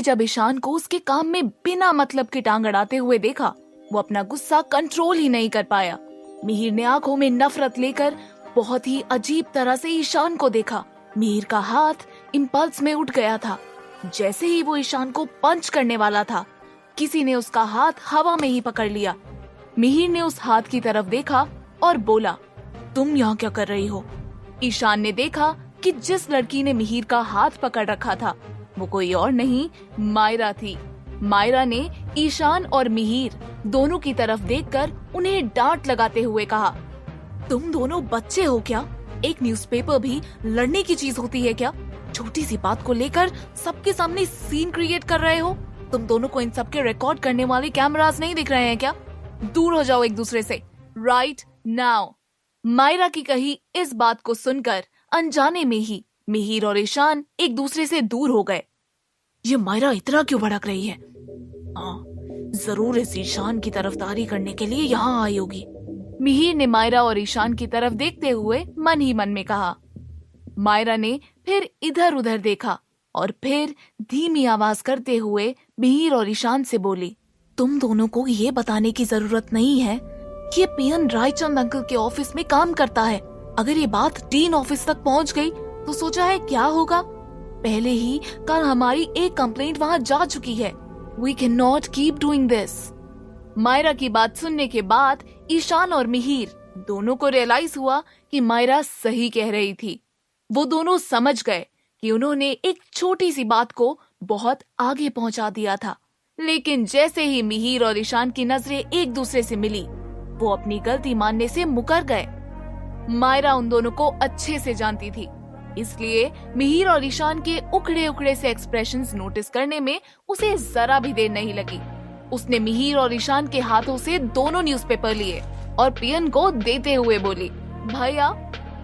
जब ईशान को उसके काम में बिना मतलब के टांग अड़ाते हुए देखा, वो अपना गुस्सा कंट्रोल ही नहीं कर पाया। मिहिर ने आंखों में नफरत लेकर बहुत ही अजीब तरह से ईशान को देखा। मिहिर का हाथ इम्पल्स में उठ गया था। जैसे ही वो ईशान को पंच करने वाला था, किसी ने उसका हाथ हवा में ही पकड़ लिया। मिहिर ने उस हाथ की तरफ देखा और बोला, तुम यहाँ क्या कर रही हो? ईशान ने देखा कि जिस लड़की ने मिहिर का हाथ पकड़ रखा था वो कोई और नहीं, मायरा थी। मायरा ने ईशान और मिहिर दोनों की तरफ देखकर उन्हें डांट लगाते हुए कहा, तुम दोनों बच्चे हो क्या? एक न्यूज़पेपर भी लड़ने की चीज होती है क्या? छोटी सी बात को लेकर सबके सामने सीन क्रिएट कर रहे हो। तुम दोनों को इन सबके रिकॉर्ड करने वाले कैमरास नहीं दिख रहे हैं क्या? दूर हो जाओ एक दूसरे से, राइट नाउ। मायरा की कही इस बात को सुनकर अनजाने में ही मिहिर और ईशान एक दूसरे से दूर हो गए। ये मायरा इतना क्यों भड़क रही है? हाँ, जरूर इस ईशान की तरफदारी करने के लिए यहाँ आई होगी। मिहिर ने मायरा और ईशान की तरफ देखते हुए मन ही मन में कहा। मायरा ने फिर इधर उधर देखा और फिर धीमी आवाज करते हुए मिहिर और ईशान से बोली, तुम दोनों को ये बताने की जरूरत नहीं है कि ये पियन रायचंद अंकल के ऑफिस में काम करता है। अगर ये बात डीन ऑफिस तक पहुंच गई तो सोचा है क्या होगा? पहले ही कल हमारी एक कंप्लेंट वहां जा चुकी है। We cannot keep doing this। Myra की बात सुनने के बाद ईशान और मिहिर दोनों को रियलाइज हुआ कि मायरा सही कह रही थी। वो दोनों समझ गए कि उन्होंने एक छोटी सी बात को बहुत आगे पहुंचा दिया था। लेकिन जैसे ही मिहिर और ईशान की नजरें एक दूसरे से मिली, वो अपनी गलती मानने से मुकर गए। मायरा उन दोनों को अच्छे से जानती थी, इसलिए मिहिर और ईशान के उखड़े उखड़े से एक्सप्रेशंस नोटिस करने में उसे जरा भी देर नहीं लगी। उसने मिहिर और ईशान के हाथों से दोनों न्यूज़पेपर लिए और पियन को देते हुए बोली, भैया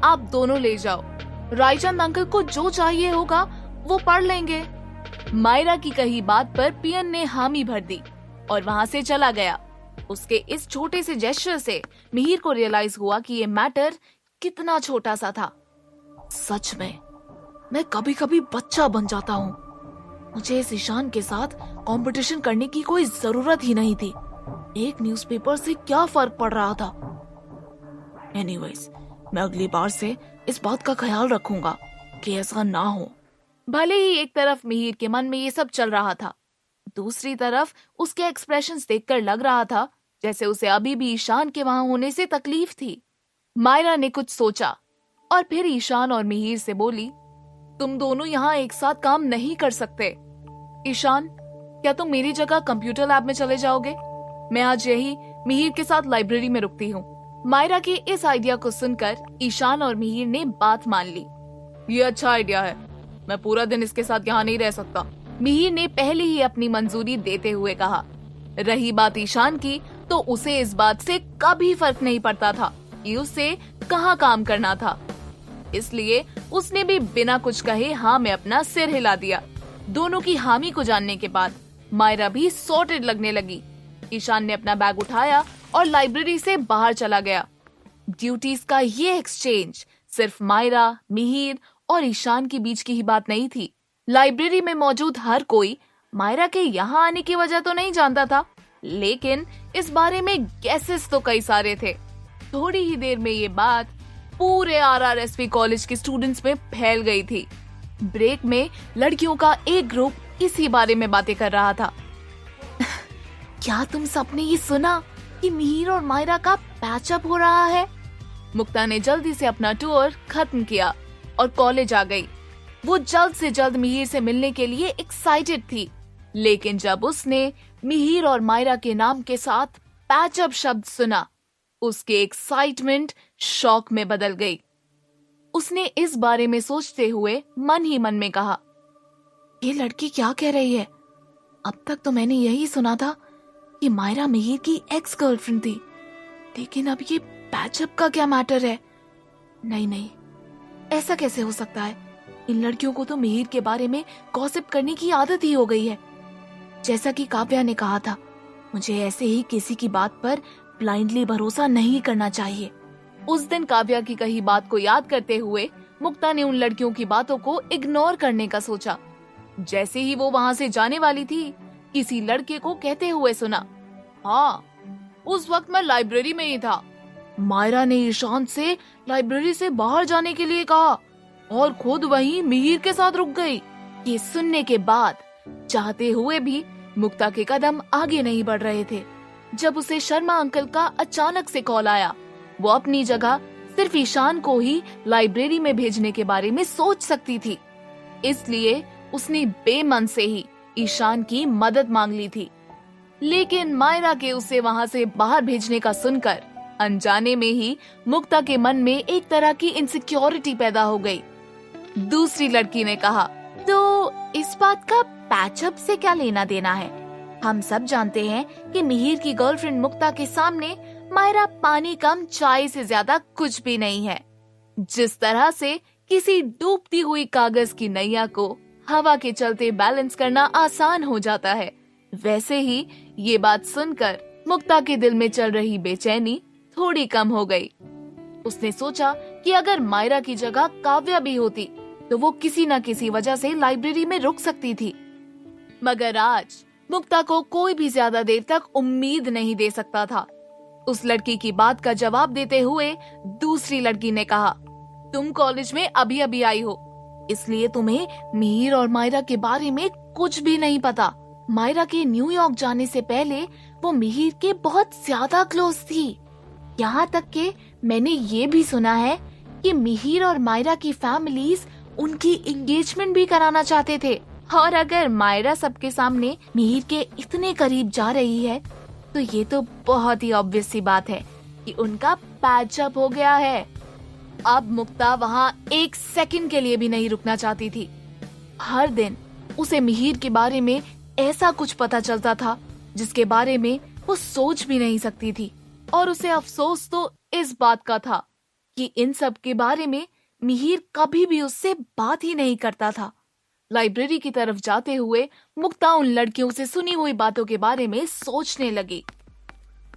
आप दोनों ले जाओ, रायचंद अंकल को जो चाहिए होगा वो पढ़ लेंगे। मायरा की कही बात पर पियन ने हामी भर दी और वहाँ से चला गया। उसके इस छोटे से जेस्चर से मिहिर को रियलाइज हुआ कि ये मैटर कितना छोटा सा था। सच में मैं कभी कभी बच्चा बन जाता हूँ। मुझे इस ईशान के साथ कंपटीशन करने की कोई जरूरत ही नहीं थी। एक न्यूज़पेपर से क्या फर्क पड़ रहा था? एनीवेज, मैं अगली बार से इस बात का ख्याल रखूंगा कि ऐसा ना हो। भले ही एक तरफ मिहिर के मन में ये सब चल रहा था, दूसरी तरफ उसके एक्सप्रेशंस देखकर लग रहा था जैसे उसे अभी भी ईशान के वहां होने से तकलीफ थी। मायरा ने कुछ सोचा और फिर ईशान और मिहिर से बोली, तुम दोनों यहाँ एक साथ काम नहीं कर सकते। ईशान, क्या तुम मेरी जगह कंप्यूटर लैब में चले जाओगे? मैं आज यही मिहिर के साथ लाइब्रेरी में रुकती हूँ। मायरा के इस आइडिया को सुनकर ईशान और मिहिर ने बात मान ली। ये अच्छा आइडिया है, मैं पूरा दिन इसके साथ यहाँ नहीं रह सकता। मिहिर ने पहले ही अपनी मंजूरी देते हुए कहा। रही बात ईशान की, तो उसे इस बात से कभी फर्क नहीं पड़ता था कि उसे कहाँ काम करना था, इसलिए उसने भी बिना कुछ कहे हाँ में अपना सिर हिला दिया। दोनों की हामी को जानने के बाद मायरा भी सॉर्टेड लगने लगी। ईशान ने अपना बैग उठाया और लाइब्रेरी से बाहर चला गया। ड्यूटीज का ये एक्सचेंज सिर्फ मायरा, मिहिर और ईशान के बीच की ही बात नहीं थी। लाइब्रेरी में मौजूद हर कोई मायरा के यहाँ आने की वजह तो नहीं जानता था, लेकिन इस बारे में गैसेस तो कई सारे थे। थोड़ी ही देर में ये बात पूरे आरआरएसपी कॉलेज के स्टूडेंट्स में फैल गई थी। ब्रेक में लड़कियों का एक ग्रुप इसी बारे में बातें कर रहा था। क्या तुम सबने ये सुना कि मिहिर और मायरा का पैचअप हो रहा है? मुक्ता ने जल्दी से अपना टूर खत्म किया और कॉलेज आ गई। वो जल्द से जल्द मिहिर से मिलने के लिए एक्साइटेड थी, लेकिन जब उसने मिहिर और मायरा के नाम के साथ पैचअप शब्द सुना, उसकी एक्साइटमेंट शॉक में बदल गई। उसने इस बारे में सोचते हुए मन ही मन में कहा, ये लड़की क्या कह रही है? अब तक तो मैंने यही सुना था कि मायरा मिहिर की एक्स गर्लफ्रेंड थी, लेकिन अब ये पैचअप का क्या मैटर है? नहीं, ऐसा कैसे हो सकता है? इन लड़कियों को तो मिहिर के बारे में गॉसिप करने की आदत ही हो गई है। जैसा कि काव्या ने कहा था, मुझे ऐसे ही किसी की बात पर ब्लाइंडली भरोसा नहीं करना चाहिए। उस दिन काव्या की कही बात को याद करते हुए मुक्ता ने उन लड़कियों की बातों को इग्नोर करने का सोचा। जैसे ही वो वहाँ से जाने वाली थी, किसी लड़के को कहते हुए सुना, हाँ, उस वक्त मैं लाइब्रेरी में ही था। मायरा ने ईशान से लाइब्रेरी से बाहर जाने के लिए कहा और खुद वहीं मिहिर के साथ रुक गई। ये सुनने के बाद चाहते हुए भी मुक्ता के कदम आगे नहीं बढ़ रहे थे। जब उसे शर्मा अंकल का अचानक से कॉल आया, वो अपनी जगह सिर्फ ईशान को ही लाइब्रेरी में भेजने के बारे में सोच सकती थी, इसलिए उसने बेमन से ही ईशान की मदद मांग ली थी। लेकिन मायरा के उसे वहाँ से बाहर भेजने का सुनकर अनजाने में ही मुक्ता के मन में एक तरह की इनसिक्योरिटी पैदा हो गई। दूसरी लड़की ने कहा, तो इस बात का पैचअप से क्या लेना देना है? हम सब जानते हैं कि मिहिर की गर्लफ्रेंड मुक्ता के सामने मायरा पानी कम चाय से ज्यादा कुछ भी नहीं है। जिस तरह से किसी डूबती हुई कागज की नैया को हवा के चलते बैलेंस करना आसान हो जाता है, वैसे ही ये बात सुनकर मुक्ता के दिल में चल रही बेचैनी थोड़ी कम हो गई। उसने सोचा कि अगर मायरा की जगह काव्या भी होती तो वो किसी न किसी वजह से लाइब्रेरी में रुक सकती थी। मगर आज मुक्ता को कोई भी ज्यादा देर तक उम्मीद नहीं दे सकता था। उस लड़की की बात का जवाब देते हुए दूसरी लड़की ने कहा, तुम कॉलेज में अभी अभी आई हो, इसलिए तुम्हें मिहिर और मायरा के बारे में कुछ भी नहीं पता। मायरा के न्यूयॉर्क जाने से पहले वो मिहिर के बहुत ज्यादा क्लोज थी। यहाँ तक कि मैंने ये भी सुना है कि मिहिर और मायरा की फैमिलीज उनकी एंगेजमेंट भी कराना चाहते थे। और अगर मायरा सबके सामने मिहिर के इतने करीब जा रही है तो ये तो बहुत ही ऑब्वियस सी बात है कि उनका पैचअप हो गया है। अब मुक्ता वहाँ एक सेकंड के लिए भी नहीं रुकना चाहती थी। हर दिन उसे मिहिर के बारे में ऐसा कुछ पता चलता था जिसके बारे में वो सोच भी नहीं सकती थी, और उसे अफसोस तो इस बात का था कि इन सब के बारे में मिहिर कभी भी उससे बात ही नहीं करता था। लाइब्रेरी की तरफ जाते हुए मुक्ता उन लड़कियों से सुनी हुई बातों के बारे में सोचने लगी।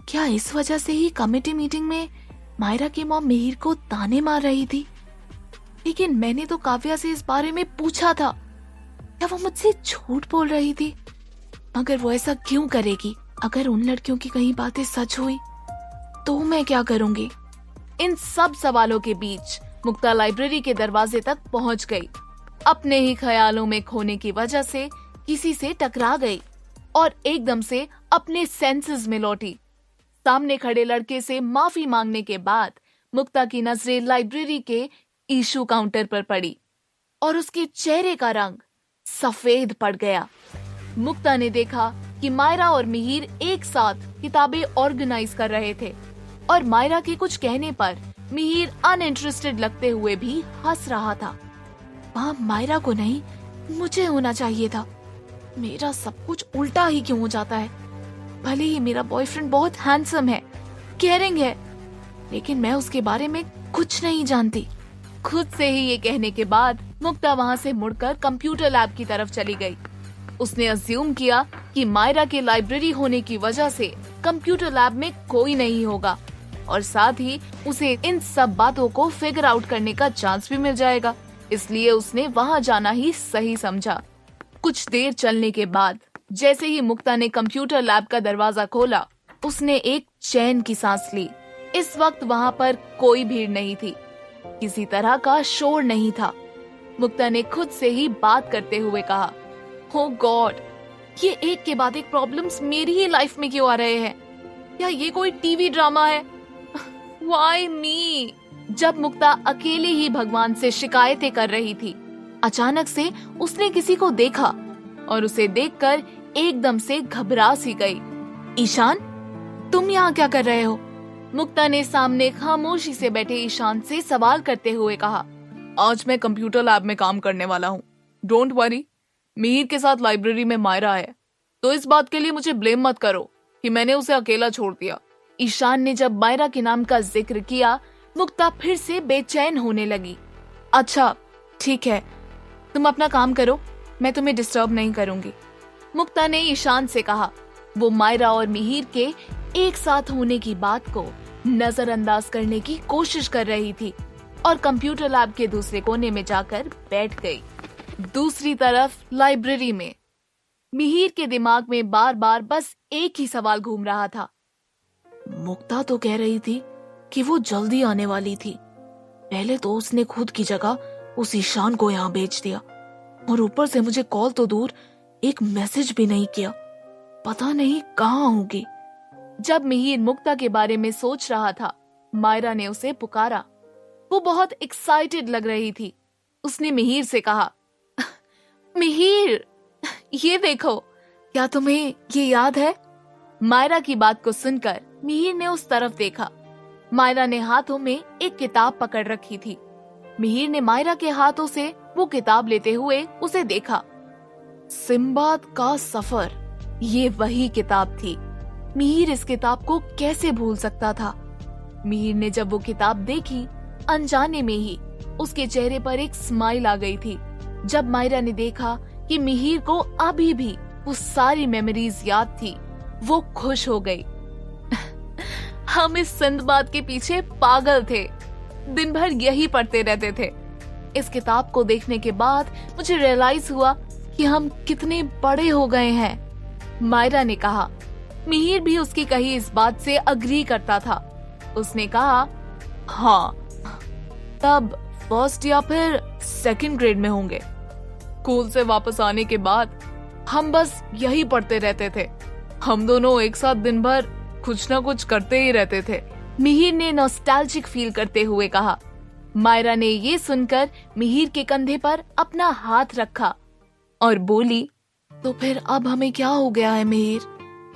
क्या इस वजह से ही कमेटी मीटिंग में मायरा की मॉम मिहिर को ताने मार रही थी? लेकिन मैंने तो काव्या से इस बारे में पूछा था। क्या वो मुझसे झूठ बोल रही थी? मगर वो ऐसा क्यों करेगी? अगर उन लड़कियों की कहीं बातें सच हुई तो मैं क्या करूंगी? इन सब सवालों के बीच मुक्ता लाइब्रेरी के दरवाजे तक पहुंच गई। अपने ही ख्यालों में खोने की वजह से किसी से टकरा गई और एकदम से अपने सेंसेस में लौटी। सामने खड़े लड़के से माफी मांगने के बाद मुक्ता की नजरें लाइब्रेरी के इशू काउंटर पर पड़ी और उसके चेहरे का रंग सफेद पड़ गया। मुक्ता ने देखा कि मायरा और मिहिर एक साथ किताबें ऑर्गेनाइज कर रहे थे और मायरा के कुछ कहने पर मिहिर अनइंटरेस्टेड लगते हुए भी हंस रहा था। वहाँ मायरा को नहीं, मुझे होना चाहिए था। मेरा सब कुछ उल्टा ही क्यों हो जाता है? भले ही मेरा बॉयफ्रेंड बहुत हैंडसम है, केयरिंग है, लेकिन मैं उसके बारे में कुछ नहीं जानती। खुद से ही ये कहने के बाद मुक्ता वहाँ से मुड़कर कंप्यूटर लैब की तरफ चली गई। उसने अज्यूम किया कि मायरा के लाइब्रेरी होने की वजह से कंप्यूटर लैब में कोई नहीं होगा और साथ ही उसे इन सब बातों को फिगर आउट करने का चांस भी मिल जाएगा, इसलिए उसने वहाँ जाना ही सही समझा। कुछ देर चलने के बाद जैसे ही मुक्ता ने कंप्यूटर लैब का दरवाजा खोला, उसने एक चैन की सांस ली। इस वक्त वहाँ पर कोई भीड़ नहीं थी, किसी तरह का शोर नहीं था। मुक्ता ने खुद से ही बात करते हुए कहा, ओह गॉड, ये एक के बाद एक प्रॉब्लम्स मेरी ही लाइफ में क्यों आ रहे हैं? क्या ये कोई टीवी ड्रामा है? Why me? जब मुक्ता अकेले ही भगवान से शिकायतें कर रही थी, अचानक से उसने किसी को देखा और उसे देखकर एकदम से घबरा सी गई। ईशान, तुम यहाँ क्या कर रहे हो? मुक्ता ने सामने खामोशी से बैठे ईशान से सवाल करते हुए कहा, आज मैं कंप्यूटर लैब में काम करने वाला हूँ। डोंट वरी, मिहिर के साथ लाइब्रेरी में मायरा है, तो इस बात के लिए मुझे ब्लेम मत करो कि मैंने उसे अकेला छोड़ दिया। ईशान ने जब मायरा के नाम का जिक्र किया, मुक्ता फिर से बेचैन होने लगी। अच्छा ठीक है, तुम अपना काम करो, मैं तुम्हें डिस्टर्ब नहीं करूंगी, मुक्ता ने ईशान से कहा। वो मायरा और मिहिर के एक साथ होने की बात को नजरअंदाज करने की कोशिश कर रही थी और कंप्यूटर लैब के दूसरे कोने में जाकर बैठ गई। दूसरी तरफ लाइब्रेरी में मिहिर के दिमाग में बार बार बस एक ही सवाल घूम रहा था। मुक्ता तो कह रही थी कि वो जल्दी आने वाली थी। पहले तो उसने खुद की जगह उस ईशान को यहाँ भेज दिया और ऊपर से मुझे कॉल तो दूर एक मैसेज भी नहीं किया। पता नहीं कहाँ होगी। जब मिहिर मुक्ता के बारे में सोच रहा था, मायरा ने उसे पुकारा। वो बहुत एक्साइटेड लग रही थी। उसने मिहिर से कहा, मिहिर, ये देखो, क्या तुम्हें ये याद है? मायरा की बात को सुनकर मिहिर ने उस तरफ देखा। मायरा ने हाथों में एक किताब पकड़ रखी थी। मिहिर ने मायरा के हाथों से वो किताब लेते हुए उसे देखा। सिम्बाद का सफर, ये वही किताब थी। मिहिर इस किताब को कैसे भूल सकता था? मिहिर ने जब वो किताब देखी, अनजाने में ही उसके चेहरे पर एक स्माइल आ गई थी। जब मायरा ने देखा कि मिहिर को अभी भी वो सारी मेमोरीज याद थी, वो खुश हो गई। हम इस सिंदबाद के पीछे पागल थे, दिन भर यही पढ़ते रहते थे। इस किताब को देखने के बाद मुझे रियलाइज हुआ कि हम कितने बड़े हो गए हैं, मायरा ने कहा। मिहिर भी उसकी कही इस बात से अग्री करता था। उसने कहा, हाँ, तब फर्स्ट या फिर सेकंड ग्रेड में होंगे। स्कूल से वापस आने के बाद हम बस यही पढ़ते रहते थे। हम दोनों एक साथ दिन भर कुछ ना कुछ करते ही रहते थे, मिहिर ने नॉस्टैल्जिक फील करते हुए कहा। मायरा ने ये सुनकर मिहिर के कंधे पर अपना हाथ रखा और बोली, तो फिर अब हमें क्या हो गया है मिहिर?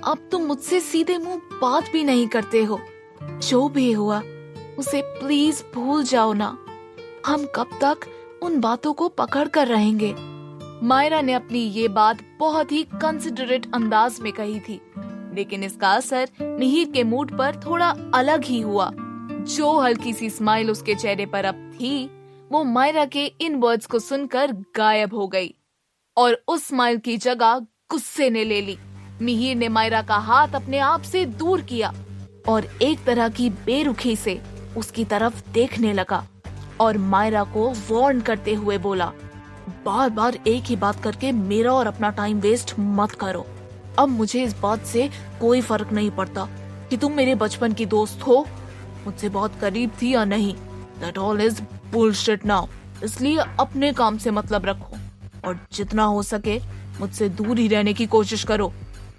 अब तुम मुझसे सीधे मुंह बात भी नहीं करते हो। जो भी हुआ उसे प्लीज भूल जाओ ना। हम कब तक उन बातों को पकड़ कर रहेंगे? मायरा ने अपनी ये बात बहुत ही कंसिडरेट अंदाज में कही थी, लेकिन इसका असर मिहिर के मूड पर थोड़ा अलग ही हुआ। जो हल्की सी स्माइल उसके चेहरे पर अब थी, वो मायरा के इन वर्ड्स को सुनकर गायब हो गई और उस स्माइल की जगह गुस्से ने ले ली। मिहिर ने मायरा का हाथ अपने आप से दूर किया और एक तरह की बेरुखी से उसकी तरफ देखने लगा और मायरा को वार्न करते हुए बोला, बार बार एक ही बात करके मेरा और अपना टाइम वेस्ट मत करो। अब मुझे इस बात से कोई फर्क नहीं पड़ता कि तुम मेरे बचपन की दोस्त हो, मुझसे बहुत करीब थी या नहीं। That all is bullshit now। इसलिए अपने काम से मतलब रखो और जितना हो सके मुझसे दूर ही रहने की कोशिश करो।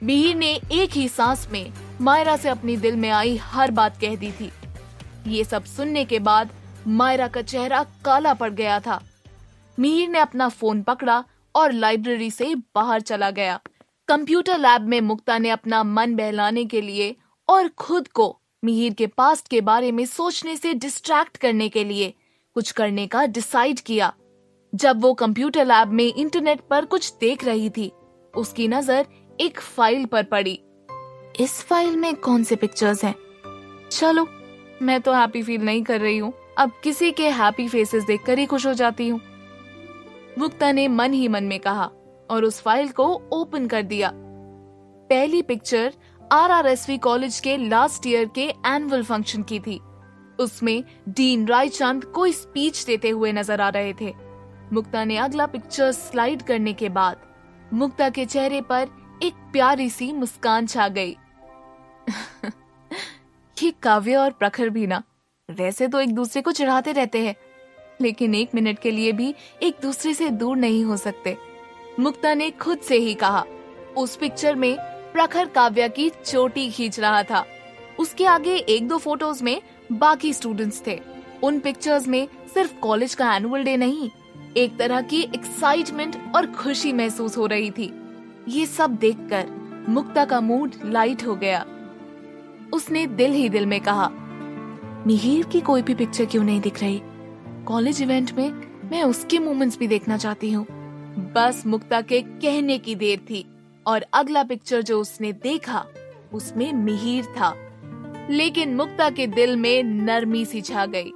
मिहिर ने एक ही सांस में मायरा से अपनी दिल में आई हर बात कह दी थी। ये सब सुनने के बाद मायरा का चेहरा काला पड़ गया था। मिहिर ने अपना फोन पकड़ा और लाइब्रेरी से बाहर चला गया। कंप्यूटर लैब में मुक्ता ने अपना मन बहलाने के लिए और खुद को मिहिर के पास्ट के बारे में सोचने से डिस्ट्रैक्ट करने के लिए कुछ करने का डिसाइड किया। जब वो कंप्यूटर लैब में इंटरनेट पर कुछ देख रही थी, उसकी नजर एक फाइल पर पड़ी। इस फाइल में कौन से पिक्चर्स हैं? चलो, मैं तो हैप्पी फील नहीं कर रही हूँ। अब किसी के हैप्पी फेसेस देखकर ही खुश हो जाती हूँ, मुक्ता ने मन ही मन में कहा और उस फाइल को ओपन कर दिया। पहली पिक्चर RRSV कॉलेज के लास्ट ईयर के एनुअल फंक्शन की थी। उसमें डीन रायचंद कोई स्पीच देते हुए नजर आ रहे थे। मुक्ता ने अगला पिक्चर स्लाइड करने के बाद मुक्ता के चेहरे पर एक प्यारी सी मुस्कान छा गई। ये काव्य और प्रखर भी ना, वैसे तो एक दूसरे को चिढ़ाते रहते हैं, लेकिन एक मिनट के लिए भी एक दूसरे से दूर नहीं हो सकते, मुक्ता ने खुद से ही कहा। उस पिक्चर में प्रखर काव्या की चोटी खींच रहा था। उसके आगे एक दो फोटोज में बाकी स्टूडेंट्स थे। उन पिक्चर्स में सिर्फ कॉलेज का एनुअल डे नहीं, एक तरह की एक्साइटमेंट और खुशी महसूस हो रही थी। ये सब देखकर मुक्ता का मूड लाइट हो गया। उसने दिल ही दिल में कहा, मिहिर की कोई भी पिक्चर क्यों नहीं दिख रही? कॉलेज इवेंट में मैं उसके मोमेंट्स भी देखना चाहती हूँ। बस मुक्ता के कहने की देर थी और अगला पिक्चर जो उसने देखा उसमें मिहिर था, लेकिन मुक्ता के दिल में नरमी सी छा गई।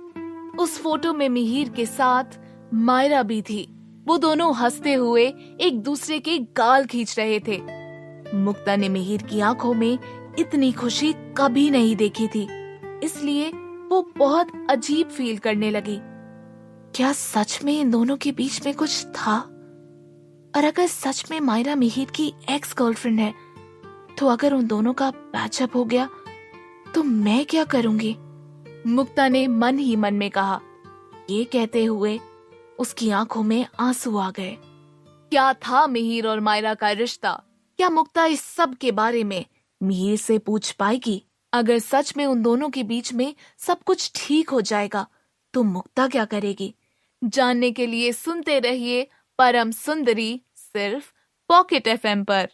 उस फोटो में मिहिर के साथ मायरा भी थी। वो दोनों हंसते हुए एक दूसरे के गाल खींच रहे थे। मुक्ता ने मिहिर की आंखों में इतनी खुशी कभी नहीं देखी थी, इसलिए वो बहुत अजीब फील करने लगी। क्या सच में इन दोनों के बीच में कुछ था? और अगर सच में मायरा मिहिर की एक्स गर्लफ्रेंड है, तो अगर उन दोनों का पैचअप हो गया तो मैं क्या करूंगी? मुक्ता ने मन ही मन में कहा। ये कहते हुए उसकी आंखों में आंसू आ गए। क्या था मिहिर और मायरा का रिश्ता? क्या मुक्ता इस सब के बारे में मिहिर से पूछ पाएगी? अगर सच में उन दोनों के बीच में सब कुछ ठीक हो जाएगा तो मुक्ता क्या करेगी? जानने के लिए सुनते रहिए परम सुंदरी, सिर्फ पॉकेट एफएम पर।